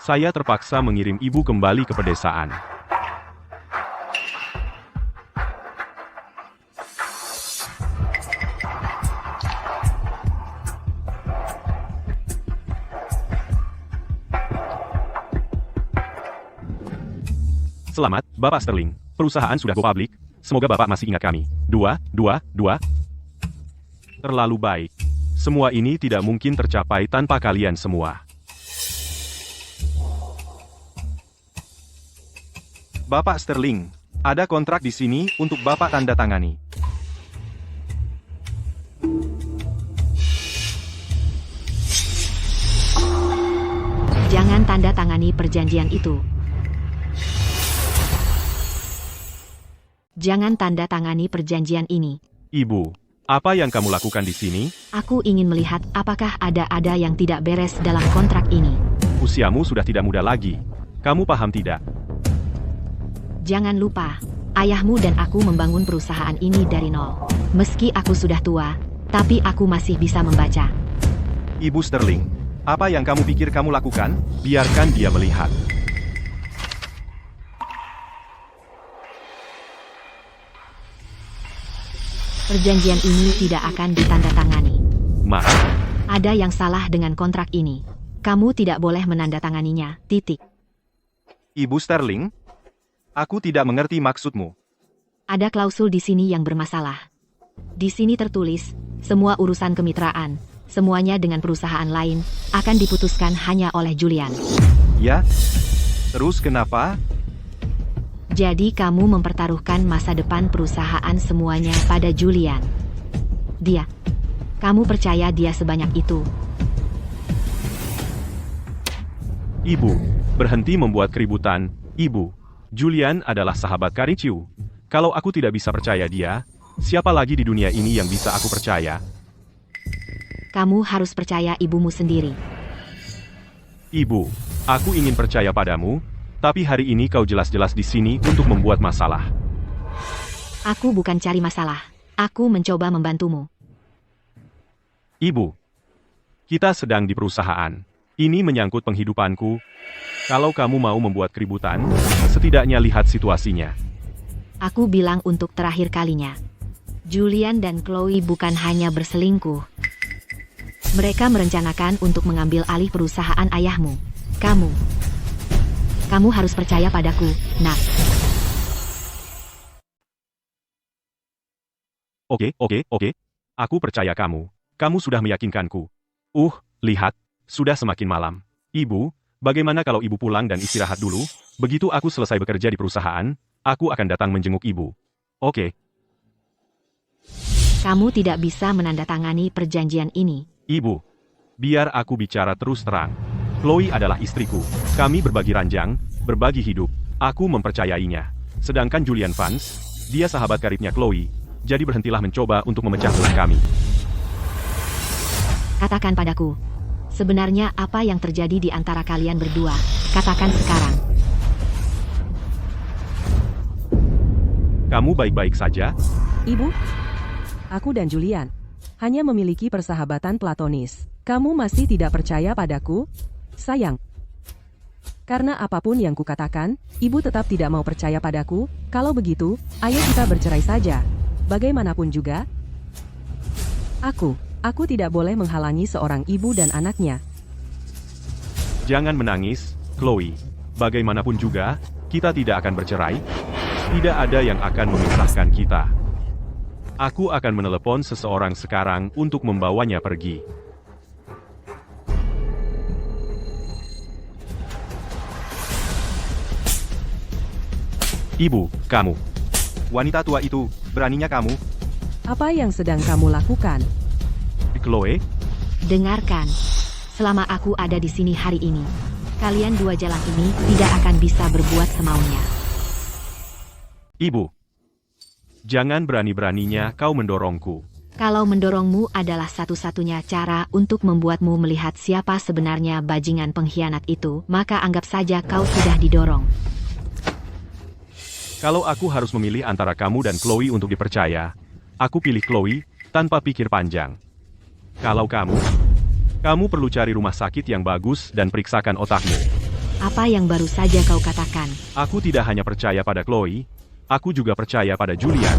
saya terpaksa mengirim ibu kembali ke pedesaan. Selamat, Bapak Sterling. Perusahaan sudah go public. Semoga Bapak masih ingat kami. 2. Terlalu baik. Semua ini tidak mungkin tercapai tanpa kalian semua. Bapak Sterling, ada kontrak di sini untuk Bapak tanda tangani. Jangan tanda tangani perjanjian itu. Jangan tanda tangani perjanjian ini. Ibu, apa yang kamu lakukan di sini? Aku ingin melihat apakah ada yang tidak beres dalam kontrak ini. Usiamu sudah tidak muda lagi. Kamu paham tidak? Jangan lupa, ayahmu dan aku membangun perusahaan ini dari nol. Meski aku sudah tua, tapi aku masih bisa membaca. Ibu Sterling, apa yang kamu pikir kamu lakukan? Biarkan dia melihat. Perjanjian ini tidak akan ditandatangani. Maaf, Ada yang salah dengan kontrak ini. Kamu tidak boleh menandatanganinya. Titik. Ibu Sterling, aku tidak mengerti maksudmu. Ada klausul di sini yang bermasalah. Di sini tertulis, semua urusan kemitraan, semuanya dengan perusahaan lain, akan diputuskan hanya oleh Julian. Ya? Terus kenapa? Jadi kamu mempertaruhkan masa depan perusahaan semuanya pada Julian. Dia. Kamu percaya dia sebanyak itu? Ibu, berhenti membuat keributan. Ibu, Julian adalah sahabat Karichiu. Kalau aku tidak bisa percaya dia, siapa lagi di dunia ini yang bisa aku percaya? Kamu harus percaya ibumu sendiri. Ibu, aku ingin percaya padamu, tapi hari ini kau jelas-jelas di sini untuk membuat masalah. Aku bukan cari masalah. Aku mencoba membantumu. Ibu, kita sedang di perusahaan. Ini menyangkut penghidupanku. Kalau kamu mau membuat keributan, setidaknya lihat situasinya. Aku bilang untuk terakhir kalinya. Julian dan Chloe bukan hanya berselingkuh. Mereka merencanakan untuk mengambil alih perusahaan ayahmu. Kamu harus percaya padaku, nak. Oke. Aku percaya kamu. Kamu sudah meyakinkanku. Lihat, sudah semakin malam. Ibu, bagaimana kalau ibu pulang dan istirahat dulu? Begitu aku selesai bekerja di perusahaan, aku akan datang menjenguk ibu. Oke. Kamu tidak bisa menandatangani perjanjian ini. Ibu, biar aku bicara terus terang. Chloe adalah istriku. Kami berbagi ranjang, berbagi hidup. Aku mempercayainya. Sedangkan Julian Vance, dia sahabat karibnya Chloe. Jadi berhentilah mencoba untuk memecah belah kami. Katakan padaku. Sebenarnya apa yang terjadi di antara kalian berdua? Katakan sekarang. Kamu baik-baik saja? Ibu, aku dan Julian hanya memiliki persahabatan platonis. Kamu masih tidak percaya padaku? Sayang. Karena apapun yang kukatakan, ibu tetap tidak mau percaya padaku. Kalau begitu, ayo kita bercerai saja. Bagaimanapun juga, aku Aku tidak boleh menghalangi seorang ibu dan anaknya. Jangan menangis, Chloe. Bagaimanapun juga, kita tidak akan bercerai. Tidak ada yang akan memisahkan kita. Aku akan menelepon seseorang sekarang untuk membawanya pergi. Ibu, kamu. Wanita tua itu, beraninya kamu? Apa yang sedang kamu lakukan? Chloe, Dengarkan. Selama aku ada di sini hari ini, kalian dua jalang ini tidak akan bisa berbuat semaunya. Ibu. Jangan berani-beraninya kau mendorongku. Kalau mendorongmu adalah satu-satunya cara untuk membuatmu melihat siapa sebenarnya bajingan pengkhianat itu, maka anggap saja kau sudah didorong. Kalau aku harus memilih antara kamu dan Chloe untuk dipercaya, aku pilih Chloe tanpa pikir panjang. Kalau kamu perlu cari rumah sakit yang bagus dan periksakan otakmu. Apa yang baru saja kau katakan? Aku tidak hanya percaya pada Chloe, aku juga percaya pada Julian.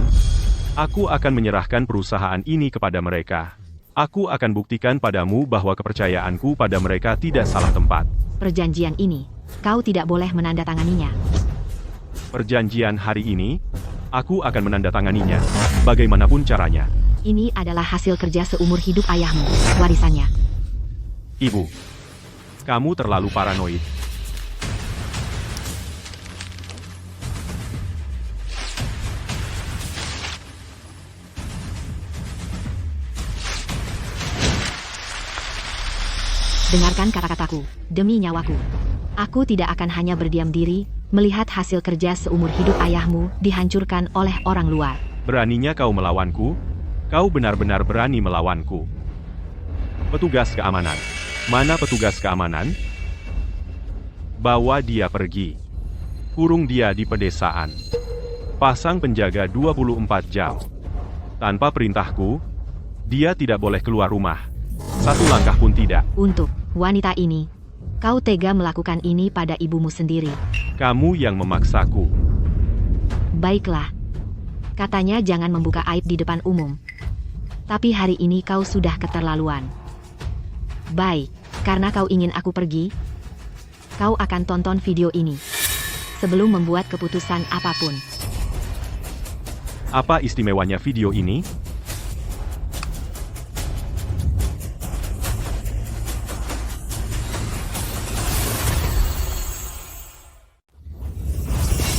Aku akan menyerahkan perusahaan ini kepada mereka. Aku akan buktikan padamu bahwa kepercayaanku pada mereka tidak salah tempat. Perjanjian ini, kau tidak boleh menandatanganinya. Perjanjian hari ini, aku akan menandatanganinya, bagaimanapun caranya. Ini adalah hasil kerja seumur hidup ayahmu, warisannya. Ibu, kamu terlalu paranoid. Dengarkan kata-kataku, demi nyawaku. Aku tidak akan hanya berdiam diri, melihat hasil kerja seumur hidup ayahmu dihancurkan oleh orang luar. Beraninya kau melawanku? Kau benar-benar berani melawanku. Petugas keamanan. Mana petugas keamanan? Bawa dia pergi. Kurung dia di pedesaan. Pasang penjaga 24 jam. Tanpa perintahku, dia tidak boleh keluar rumah. Satu langkah pun tidak. Untuk wanita ini, kau tega melakukan ini pada ibumu sendiri. Kamu yang memaksaku. Baiklah. Katanya jangan membuka aib di depan umum. Tapi hari ini kau sudah keterlaluan. Baik, karena kau ingin aku pergi, kau akan tonton video ini sebelum membuat keputusan apapun. Apa istimewanya video ini?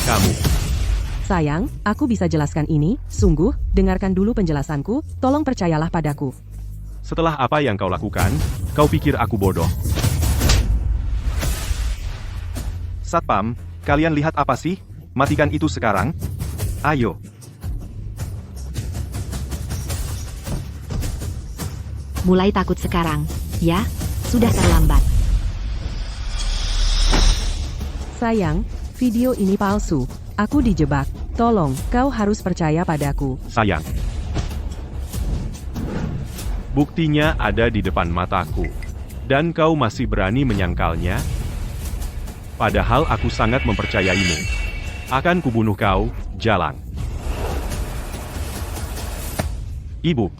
Kamu. Sayang, aku bisa jelaskan ini. Sungguh, dengarkan dulu penjelasanku. Tolong percayalah padaku. Setelah apa yang kau lakukan, kau pikir aku bodoh. Satpam, kalian lihat apa sih? Matikan itu sekarang. Ayo. Mulai takut sekarang, ya? Sudah terlambat. Sayang, video ini palsu. Aku dijebak. Tolong, kau harus percaya padaku. Sayang. Buktinya ada di depan mataku. Dan kau masih berani menyangkalnya? Padahal aku sangat mempercayaimu. Akan kubunuh kau, Jalang. Ibu.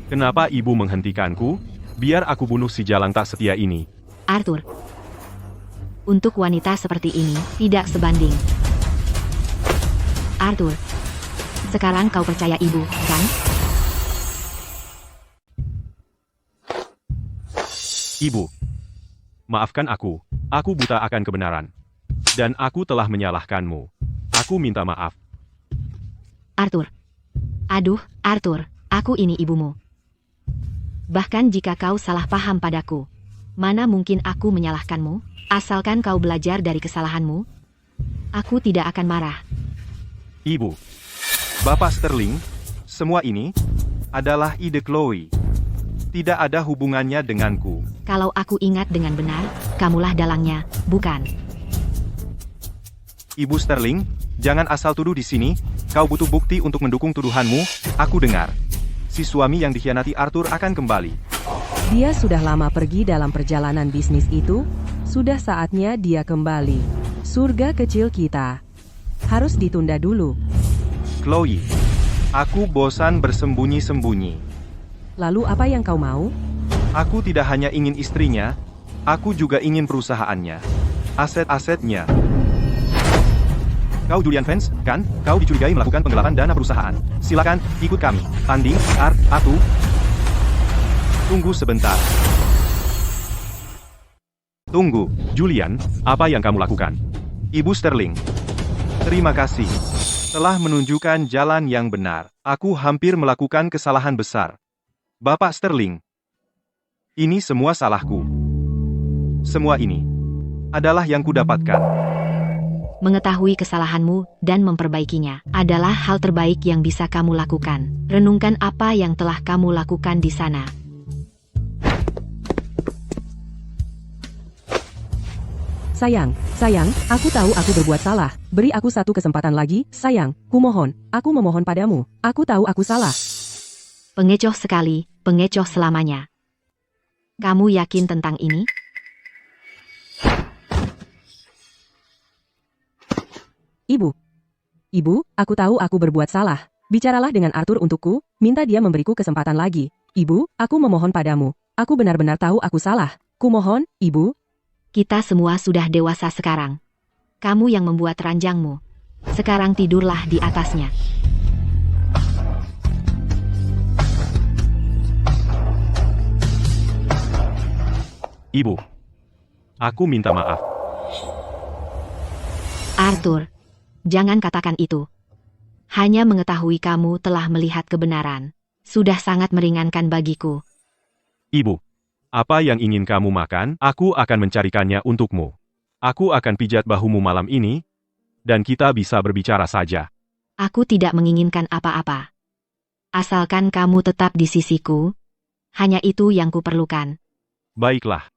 Kenapa ibu menghentikanku? Biar aku bunuh si Jalang tak setia ini. Arthur. Untuk wanita seperti ini, tidak sebanding. Arthur. Sekarang kau percaya ibu, kan? Ibu. Maafkan aku buta akan kebenaran. Dan aku telah menyalahkanmu. Aku minta maaf. Arthur. Aduh, Arthur, aku ini ibumu. Bahkan jika kau salah paham padaku, mana mungkin aku menyalahkanmu? Asalkan kau belajar dari kesalahanmu, aku tidak akan marah. Ibu. Bapak Sterling, semua ini adalah ide Chloe. Tidak ada hubungannya denganku. Kalau aku ingat dengan benar, kamulah dalangnya, bukan? Ibu Sterling, jangan asal tuduh di sini. Kau butuh bukti untuk mendukung tuduhanmu. Aku dengar. Si suami yang dikhianati Arthur akan kembali. Dia sudah lama pergi dalam perjalanan bisnis itu. Sudah saatnya dia kembali. Surga kecil kita harus ditunda dulu. Chloe, aku bosan bersembunyi-sembunyi. Lalu apa yang kau mau? Aku tidak hanya ingin istrinya, aku juga ingin perusahaannya. Aset-asetnya. Kau Julian Vance, kan? Kau dicurigai melakukan penggelapan dana perusahaan. Silakan, ikut kami. Tanding, Atu. Tunggu sebentar. Tunggu. Julian, apa yang kamu lakukan? Ibu Sterling. Terima kasih. Telah menunjukkan jalan yang benar. Aku hampir melakukan kesalahan besar. Bapak Sterling. Ini semua salahku. Semua ini adalah yang kudapatkan. Mengetahui kesalahanmu dan memperbaikinya adalah hal terbaik yang bisa kamu lakukan. Renungkan apa yang telah kamu lakukan di sana. Sayang, aku tahu aku berbuat salah. Beri aku satu kesempatan lagi, sayang. Kumohon, aku memohon padamu. Aku tahu aku salah. Pengecoh sekali, pengecoh selamanya. Kamu yakin tentang ini? Ibu, aku tahu aku berbuat salah. Bicaralah dengan Arthur untukku, minta dia memberiku kesempatan lagi. Ibu, aku memohon padamu. Aku benar-benar tahu aku salah. Kumohon, Ibu. Kita semua sudah dewasa sekarang. Kamu yang membuat ranjangmu. Sekarang tidurlah di atasnya. Ibu. Aku minta maaf. Arthur, jangan katakan itu. Hanya mengetahui kamu telah melihat kebenaran. Sudah sangat meringankan bagiku. Ibu. Apa yang ingin kamu makan, aku akan mencarikannya untukmu. Aku akan pijat bahumu malam ini, dan kita bisa berbicara saja. Aku tidak menginginkan apa-apa. Asalkan kamu tetap di sisiku, hanya itu yang kuperlukan. Baiklah.